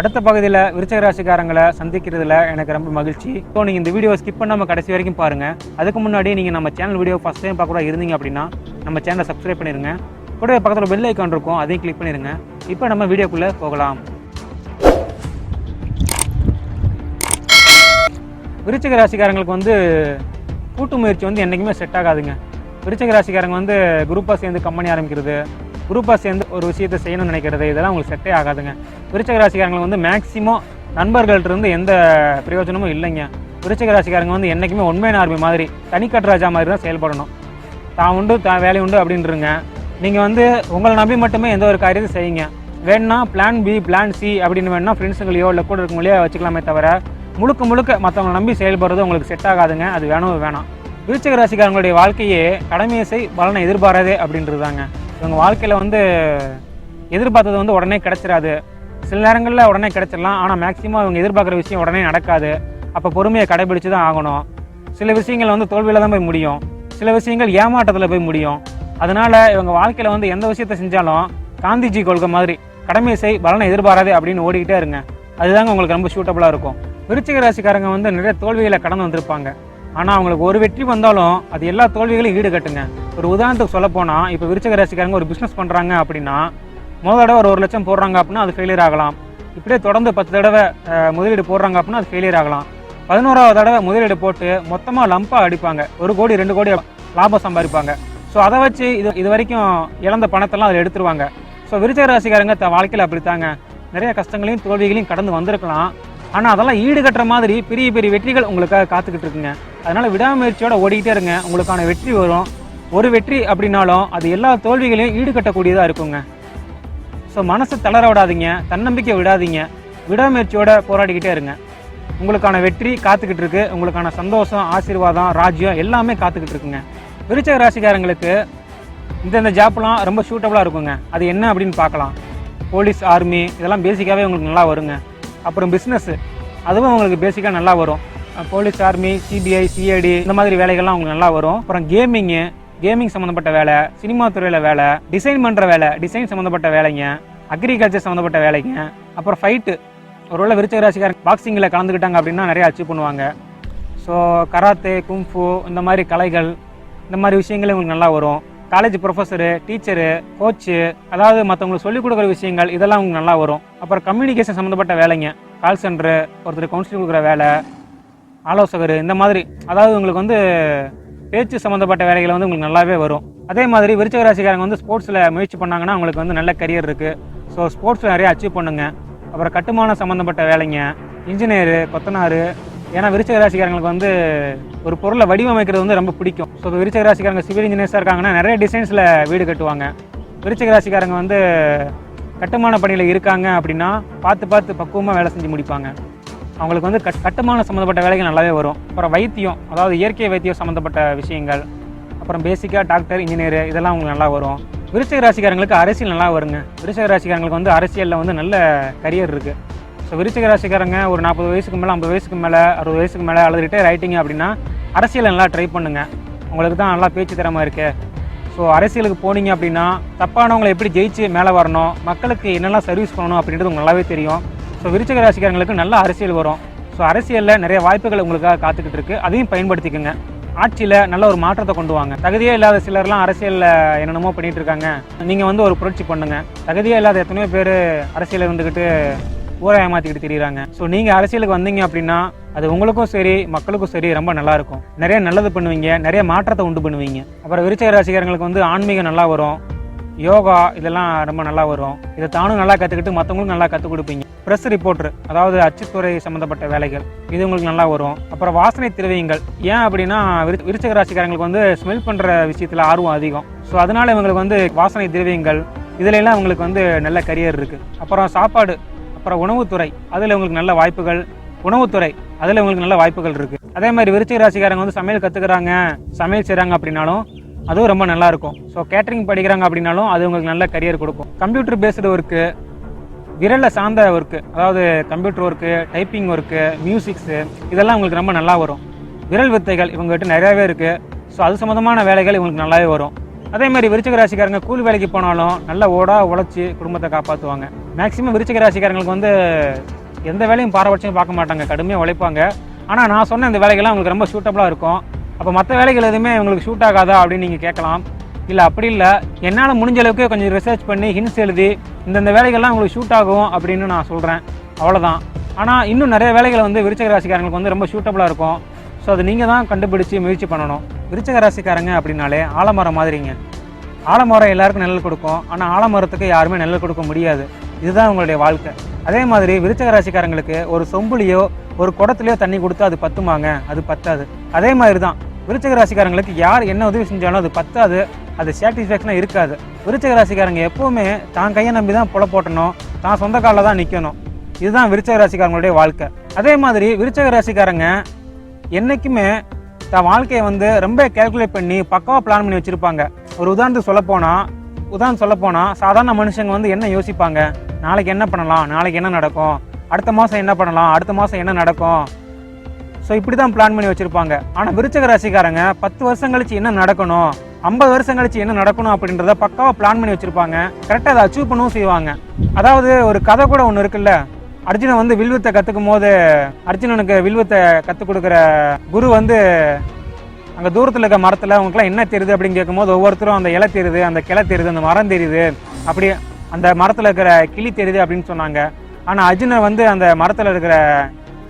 அடுத்த பகுதியில் விருச்சிக ராசிக்காரங்களை சந்திக்கிறதுல எனக்கு ரொம்ப மகிழ்ச்சி. ஸோ நீங்கள் இந்த வீடியோ ஸ்கிப் பண்ணாமல் கடைசி வரைக்கும் பாருங்கள். அதுக்கு முன்னாடி நீங்கள் நம்ம சேனல் வீடியோ ஃபஸ்ட் டைம் பார்க்க இருந்தீங்க அப்படின்னா நம்ம சேனலை சப்ஸ்கிரைப் பண்ணிடுங்க. கூட பக்கத்தில் பெல் ஐக்கான் இருக்கும், அதையும் கிளிக் பண்ணிடுங்க. இப்போ நம்ம வீடியோக்குள்ளே போகலாம். விருச்சிக ராசிக்காரங்களுக்கு கூட்டு முயற்சி என்றைக்குமே செட் ஆகாதுங்க. விருச்சிக ராசிக்காரங்க குரூப்பாக சேர்ந்து கம்பெனி ஆரம்பிக்கிறது, குரூப்பாக சேர்ந்து ஒரு விஷயத்தை செய்யணும்னு நினைக்கிறது, இதெல்லாம் உங்களுக்கு செட்டே ஆகாதுங்க. விருச்சிக ராசிக்காரங்களுக்கு மேக்ஸிமம் நண்பர்கள்ட்டிருந்து எந்த பிரயோஜனமும் இல்லைங்க. விருச்சிக ராசிக்காரங்க என்றைக்குமே உண்மையான ஆர்மி மாதிரி தனிக்கட்டு ராஜா மாதிரி தான் செயல்படணும். தான் உண்டு தான் வேலை உண்டு அப்படின்றங்க. நீங்கள் உங்களை நம்பி மட்டுமே எந்த ஒரு காரியத்தை செய்யுங்க. வேணுன்னா பிளான் பி பிளான் சி அப்படின்னு வேணுன்னா ஃப்ரெண்ட்ஸுங்களையோ இல்லை கூட இருக்கவங்களையோ வச்சுக்கலாமே தவிர முழுக்க மற்றவங்களை நம்பி செயல்படுறது உங்களுக்கு செட் ஆகாதுங்க. அது வேணாம். விருச்சிக ராசிக்காரங்களுடைய வாழ்க்கையே கடமையை செய் பலனை எதிர்பாராதே அப்படின்றதாங்க. இவங்க வாழ்க்கையில் எதிர்பார்த்தது உடனே கிடைச்சிடாது. சில நேரங்களில் உடனே கிடைச்சிடலாம், ஆனால் மேக்ஸிமம் இவங்க எதிர்பார்க்குற விஷயம் உடனே நடக்காது. அப்போ பொறுமையை கடைபிடிச்சு தான் ஆகணும். சில விஷயங்கள் தோல்வியில் தான் போய் முடியும், சில விஷயங்கள் ஏமாற்றத்தில் போய் முடியும். அதனால் இவங்க வாழ்க்கையில் எந்த விஷயத்தை செஞ்சாலும் காந்திஜி கொள்கை மாதிரி கடமையை செய் பலனை எதிர்பாராதே அப்படின்னு ஓடிக்கிட்டே இருங்க. அதுதாங்க உங்களுக்கு ரொம்ப சூட்டபுளாக இருக்கும். விருச்சிக ராசிக்காரங்க நிறைய தோல்விகளை கடந்து வந்திருப்பாங்க. ஆனால் அவங்களுக்கு ஒரு வெற்றி வந்தாலும் அது எல்லா தோல்விகளையும் ஈடுகட்டுங்க. ஒரு உதாரணத்துக்கு சொல்ல போனால், இப்போ விருச்சிக ராசிக்காரங்க ஒரு பிஸ்னஸ் பண்ணுறாங்க அப்படின்னா முதல் தடவை ஒரு 1 லட்சம் போடுறாங்க அப்படின்னா அது ஃபெயிலியர் ஆகலாம். இப்படியே தொடர்ந்து 10 தடவை முதலீடு போடுறாங்க அப்படின்னா அது ஃபெயிலியர் ஆகலாம். 11ஆவது தடவை முதலீடு போட்டு மொத்தமாக லம்பாக அடிப்பாங்க, 1 கோடி 2 கோடி லாபம் சம்பாதிப்பாங்க. ஸோ அதை வச்சு இது வரைக்கும் இழந்த பணத்தெல்லாம் அதில் எடுத்துருவாங்க. ஸோ விருச்சிக ராசிக்காரங்க வாழ்க்கையில் அப்படித்தாங்க நிறைய கஷ்டங்களையும் தோல்விகளையும் கடந்து வந்திருக்கலாம். ஆனால் அதெல்லாம் ஈடுகட்டுற மாதிரி பெரிய பெரிய வெற்றிகள் உங்களுக்காக காத்துக்கிட்டு இருக்குங்க. அதனால் விடாமுயற்சியோட ஓடிக்கிட்டே இருங்க, உங்களுக்கான வெற்றி வரும். ஒரு வெற்றி அப்படின்னாலும் அது எல்லா தோல்விகளையும் ஈடுகட்டக்கூடியதாக இருக்குங்க. ஸோ மனசை தளர விடாதீங்க, தன்னம்பிக்கை விடாதீங்க, விடாமுயற்சியோட போராடிக்கிட்டே இருங்க. உங்களுக்கான வெற்றி காத்துக்கிட்டு இருக்கு. உங்களுக்கான சந்தோஷம், ஆசீர்வாதம், ராஜ்யம் எல்லாமே காத்துக்கிட்டு இருக்குங்க. விருச்சிக ராசிக்காரங்களுக்கு இந்த ஜாப்லாம் ரொம்ப சூட்டபுளாக இருக்குங்க. அது என்ன அப்படின்னு பார்க்கலாம். போலீஸ், ஆர்மி இதெல்லாம் பேசிக்காகவே உங்களுக்கு நல்லா வருங்க. அப்புறம் பிஸ்னஸ்ஸு அதுவும் உங்களுக்கு பேசிக்காக நல்லா வரும். போலீஸ், ஆர்மி, சிபிஐ, சிஐடி இந்த மாதிரி வேலைகள்லாம் உங்களுக்கு நல்லா வரும். அப்புறம் கேமிங் சம்மந்தப்பட்ட வேலை, சினிமா துறையில் வேலை, டிசைன் பண்ணுற வேலை, டிசைன் சம்மந்தப்பட்ட வேலைங்க, அக்ரிகல்ச்சர் சம்மந்தப்பட்ட வேலைங்க, அப்புறம் ஃபைட்டு. ஒருவேளை விருச்சிக ராசிக்காரங்க பாக்ஸிங்கில் கலந்துக்கிட்டாங்க அப்படின்னா நிறைய அச்சீவ் பண்ணுவாங்க. ஸோ கராத்தே, கும்ஃபு இந்த மாதிரி கலைகள், இந்த மாதிரி விஷயங்களே உங்களுக்கு நல்லா வரும். காலேஜ் ப்ரொஃபஸரு, டீச்சரு, கோச்சு, அதாவது மற்றவங்களுக்கு சொல்லிக் கொடுக்குற விஷயங்கள் இதெல்லாம் உங்களுக்கு நல்லா வரும். அப்புறம் கம்யூனிகேஷன் சம்மந்தப்பட்ட வேலைங்க, கால் சென்டரு, ஒருத்தர் கவுன்சிலிங் கொடுக்குற வேலை, ஆலோசகர், இந்த மாதிரி அதாவது உங்களுக்கு பேச்சு சம்மந்தப்பட்ட வேலைகள் உங்களுக்கு நல்லாவே வரும். அதே மாதிரி விருச்சிக ராசிக்காரங்க ஸ்போர்ட்ஸில் முயற்சி பண்ணாங்கன்னா உங்களுக்கு நல்ல கரியர் இருக்குது. ஸோ ஸ்போர்ட்ஸில் நிறைய அச்சீவ் பண்ணுங்க. அப்புறம் கட்டுமான சம்மந்தப்பட்ட வேலைங்க, இன்ஜினியரு, கொத்தனார். ஏன்னா விருச்சிக ராசிக்காரங்களுக்கு ஒரு பொருளை வடிவமைக்கிறது ரொம்ப பிடிக்கும். ஸோ விருச்சிக ராசிக்காரங்க சிவில் இன்ஜினியர்ஸாக இருக்காங்கன்னா நிறைய டிசைன்ஸில் வீடு கட்டுவாங்க. விருச்சிக ராசிக்காரங்க கட்டுமான பணியில் இருக்காங்க அப்படின்னா பார்த்து பக்குவமாக வேலை செஞ்சு முடிப்பாங்க. அவங்களுக்கு கட்டுமான சம்மந்தப்பட்ட வேலைகள் நல்லாவே வரும். அப்புறம் வைத்தியம், அதாவது இயற்கை வைத்தியம் சம்மந்தப்பட்ட விஷயங்கள், அப்புறம் பேசிக்காக டாக்டர், இன்ஜினியர் இதெல்லாம் உங்களுக்கு நல்லா வரும். விருச்சிக ராசிக்காரங்களுக்கு அரசியல் நல்லா வருங்க. விருச்சிக ராசிக்காரங்களுக்கு அரசியலில் நல்ல கரியர் இருக்குது. ஸோ விருச்சிக ராசிக்காரங்க ஒரு 40 வயசுக்கு மேலே, 50 வயசுக்கு மேலே, 60 வயசுக்கு மேலே அல்லது ரிட்டையர் ஆகிட்டிங்க அப்படின்னா அரசியலை நல்லா ட்ரை பண்ணுங்கள். உங்களுக்கு தான் நல்லா பேச்சு திறமை இருக்குது. ஸோ அரசியலுக்கு போனீங்க அப்படின்னா தப்பானவங்களை எப்படி ஜெயிச்சு மேலே வரணும், மக்களுக்கு என்னெல்லாம் சர்வீஸ் பண்ணணும் அப்படின்றது உங்களுக்கு நல்லாவே தெரியும். ஸோ விருச்சிக ராசிக்காரங்களுக்கு நல்ல அரசியல் வரும். ஸோ அரசியலில் நிறைய வாய்ப்புகள் உங்களுக்காக காத்துக்கிட்டு இருக்குது, அதையும் பயன்படுத்திக்கோங்க. ஆட்சியில் நல்ல ஒரு மாற்றத்தை கொண்டு வாங்க. தகுதியே இல்லாத சிலர்லாம் அரசியலில் என்னென்னமோ பண்ணிகிட்டு இருக்காங்க. நீங்கள் ஒரு புரட்சி பண்ணுங்கள். தகுதியே இல்லாத எத்தனையோ பேர் அரசியலில் இருந்துக்கிட்டு ஊரை ஏமாற்றிக்கிட்டு தெரியுறாங்க. ஸோ நீங்கள் அரசியலுக்கு வந்தீங்க அப்படின்னா அது உங்களுக்கும் சரி, மக்களுக்கும் சரி ரொம்ப நல்லாயிருக்கும். நிறைய நல்லது பண்ணுவீங்க, நிறைய மாற்றத்தை உண்டு பண்ணுவீங்க. அப்புறம் விருச்சிக ராசிக்காரங்களுக்கு ஆன்மீகம் நல்லா வரும், யோகா இதெல்லாம் ரொம்ப நல்லா வரும். இதை தானும் நல்லா கற்றுக்கிட்டு மற்றவங்களுக்கும் நல்லா கற்றுக் கொடுப்பீங்க. ப்ரெஸ் ரிப்போர்ட்ரு, அதாவது அச்சுத்துறை சம்மந்தப்பட்ட வேலைகள், இது உங்களுக்கு நல்லா வரும். அப்புறம் வாசனை திரவியங்கள். ஏன் அப்படின்னா விருச்சிக ராசிக்காரங்களுக்கு ஸ்மெல் பண்ணுற விஷயத்தில் ஆர்வம் அதிகம். ஸோ அதனால் இவங்களுக்கு வாசனை திரவியங்கள் இதிலெல்லாம் உங்களுக்கு நல்ல கரியர் இருக்குது. அப்புறம் சாப்பாடு, அப்புறம் உணவுத்துறை, அதில் உங்களுக்கு நல்ல வாய்ப்புகள். உணவுத்துறை அதில் உங்களுக்கு நல்ல வாய்ப்புகள் இருக்குது. அதே மாதிரி விருச்சிக ராசிக்காரங்க சமையல் கற்றுக்குறாங்க, சமையல் செய்கிறாங்க அப்படின்னாலும் அதுவும் ரொம்ப நல்லாயிருக்கும். ஸோ கேட்டரிங் படிக்கிறாங்க அப்படின்னாலும் அது உங்களுக்கு நல்ல கரியர் கொடுக்கும். கம்ப்யூட்டர் பேஸ்டு ஒர்க்கு, விரலை சார்ந்த ஒர்க்கு, அதாவது computer work, typing work, musics இதெல்லாம் உங்களுக்கு ரொம்ப நல்லா வரும். விரல் வித்தைகள் இவங்ககிட்ட நிறையாவே இருக்குது. ஸோ அது சம்மந்தமான வேலைகள் இவங்களுக்கு நல்லாவே வரும். அதே மாதிரி விருச்சிக ராசிக்காரங்க கூலி வேலைக்கு போனாலும் நல்ல உழைச்சி குடும்பத்தை காப்பாற்றுவாங்க. மேக்ஸிமம் விருச்சிக ராசிக்காரங்களுக்கு வந்து எந்த வேலையும் பாரபட்சம் பார்க்க மாட்டாங்க, கடுமையாக உழைப்பாங்க. ஆனால் நான் சொன்ன இந்த வேலைகள்லாம் உங்களுக்கு ரொம்ப சூட்டபுளாக இருக்கும். அப்போ மற்ற வேலைகள் எதுவுமே உங்களுக்கு ஷூட் ஆகாதா அப்படின்னு நீங்கள் கேட்கலாம். இல்லை, அப்படி இல்லை. என்னால் முடிஞ்ச அளவுக்கு கொஞ்சம் ரிசர்ச் பண்ணி ஹின்ஸ் எழுதி இந்த வேலைகள்லாம் உங்களுக்கு ஷூட் ஆகும் அப்படின்னு நான் சொல்கிறேன், அவ்வளோதான். ஆனால் இன்னும் நிறைய வேலைகள் வந்து விருச்சிக ராசிக்காரங்களுக்கு வந்து ரொம்ப சூட்டபுளாக இருக்கும். ஸோ அது நீங்கள் தான் கண்டுபிடிச்சி முயற்சி பண்ணணும். விருச்சிக ராசிக்காரங்க அப்படின்னாலே ஆலமரம் மாதிரிங்க. ஆலமரம் எல்லாருக்கும் நிழல் கொடுக்கும், ஆனால் ஆலமரத்துக்கு யாருமே நிழல் கொடுக்க முடியாது. இதுதான் உங்களுடைய வாழ்க்கை. அதே மாதிரி விருச்சிக ராசிக்காரங்களுக்கு ஒரு சொம்புலையோ ஒரு குடத்துலையோ தண்ணி கொடுத்தா அது பத்துமாங்க? அது பத்தாது. அதே மாதிரி தான் விருச்சிக ராசிக்காரங்களுக்கு யார் என்ன உதவி செஞ்சாலும் அது பத்தாது, அது சாட்டிஸ்ஃபேக்ஷனாக இருக்காது. விருச்சிக ராசிக்காரங்க எப்போவுமே தான் கையை நம்பி தான் போட்டணும், தான் சொந்த காலில் தான் நிற்கணும். இதுதான் விருச்சிக ராசிக்காரங்களுடைய வாழ்க்கை. அதே மாதிரி விருச்சிக ராசிக்காரங்க என்றைக்குமே தான் வாழ்க்கையை வந்து ரொம்ப கேல்குலேட் பண்ணி பக்காவாக பிளான் பண்ணி வச்சுருப்பாங்க. ஒரு உதாரணத்துக்கு சொல்லப்போனால் சாதாரண மனுஷங்க வந்து என்ன யோசிப்பாங்க? நாளைக்கு என்ன பண்ணலாம், நாளைக்கு என்ன நடக்கும், அடுத்த மாதம் என்ன பண்ணலாம், அடுத்த மாதம் என்ன நடக்கும். ஸோ இப்படி தான் பிளான் பண்ணி வச்சுருப்பாங்க. ஆனால் விருச்சிக ராசிக்காரங்க 10 வருஷம் கழிச்சு என்ன நடக்கணும், 50 வருஷம் கழிச்சு என்ன நடக்கணும் அப்படின்றத பக்காவாக பிளான் பண்ணி வச்சுருப்பாங்க. கரெக்டாக அதை அச்சீவ் பண்ணவும் செய்வாங்க. அதாவது ஒரு கதை கூட ஒன்று இருக்குல்ல, அர்ஜுனன் வந்து வில்வித்தை கற்றுக்கும் போது அர்ஜுனனுக்கு வில்வித்தை கற்றுக் கொடுக்குற குரு வந்து அங்கே தூரத்தில் இருக்க மரத்தில் அவங்களுக்குலாம் என்ன தெரியுது அப்படின்னு கேட்கும்போது ஒவ்வொருத்தரும் அந்த இலை தெரியுது, அந்த கிளை தெரியுது, அந்த மரம் தெரியுது, அப்படி அந்த மரத்தில் இருக்கிற கிளி தெரியுது அப்படின்னு சொன்னாங்க. ஆனால் அர்ஜுனன் வந்து அந்த மரத்தில் இருக்கிற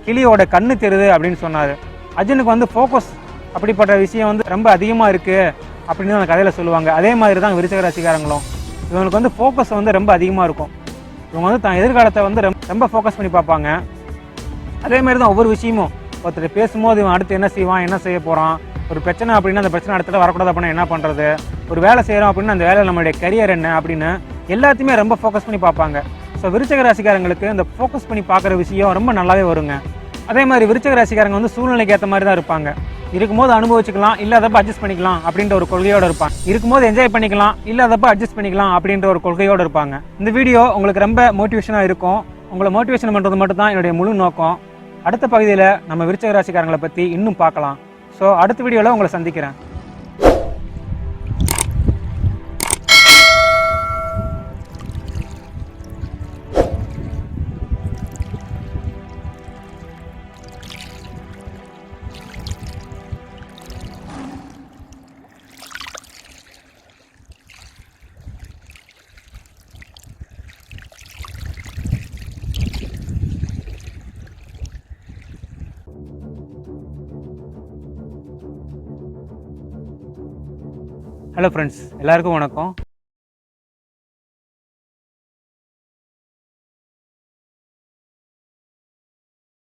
கிளியோட கண்ணு தெரியுது அப்படின்னு சொன்னார். அர்ஜுனுக்கு வந்து ஃபோக்கஸ் அப்படிப்பட்ட விஷயம் வந்து ரொம்ப அதிகமாக இருக்குது அப்படின்னு அந்த கதையில் சொல்லுவாங்க. அதே மாதிரி தான் விருச்சிக ராசிக்காரங்களும். இவங்களுக்கு வந்து ஃபோக்கஸ் வந்து ரொம்ப அதிகமாக இருக்கும். இவங்க வந்து தான் எதிர்காலத்தை வந்து ரொம்ப ஃபோக்கஸ் பண்ணி பார்ப்பாங்க. அதே மாதிரி தான் ஒவ்வொரு விஷயமும் ஒருத்தர் பேசும்போது இவன் அடுத்து என்ன செய்வான், என்ன செய்ய போகிறான், ஒரு பிரச்சனை அப்படின்னா அந்த பிரச்சனை அடுத்தது வரக்கூடாது அப்படின்னா என்ன பண்ணுறது, ஒரு வேலை செய்கிறோம் அப்படின்னா அந்த வேலையில் நம்மளுடைய கரியர் என்ன அப்படின்னு எல்லாத்தையுமே ரொம்ப ஃபோக்கஸ் பண்ணி பார்ப்பாங்க. ஸோ விருச்சிக ராசிக்காரங்களுக்கு இந்த ஃபோக்கஸ் பண்ணி பார்க்குற விஷயம் ரொம்ப நல்லாவே வருங்க. அதே மாதிரி விருச்சிக ராசிக்காரங்க வந்து சூழ்நிலைக்கு ஏற்ற மாதிரி தான் இருப்பாங்க. இருக்கும்போது அனுபவிச்சுக்கலாம், இல்லாதப்ப அட்ஜஸ்ட் பண்ணிக்கலாம் அப்படின்ற ஒரு கொள்கையோடு இருப்பாங்க. இருக்கும்போது என்ஜாய் பண்ணிக்கலாம், இல்லாதப்ப அட்ஜஸ்ட் பண்ணிக்கலாம் அப்படின்ற ஒரு கொள்கையோடு இருப்பாங்க. இந்த வீடியோ உங்களுக்கு ரொம்ப மோட்டிவேஷனாக இருக்கும். உங்களை மோட்டிவேஷன் பண்ணுறது மட்டும் தான் என்னுடைய முழு நோக்கம். அடுத்த பகுதியில் நம்ம விருச்சிக ராசிக்காரங்களை பற்றி இன்னும் பார்க்கலாம். ஸோ அடுத்த வீடியோவில் உங்களை சந்திக்கிறேன். ஹலோ ஃப்ரெண்ட்ஸ், எல்லாருக்கும் வணக்கம்.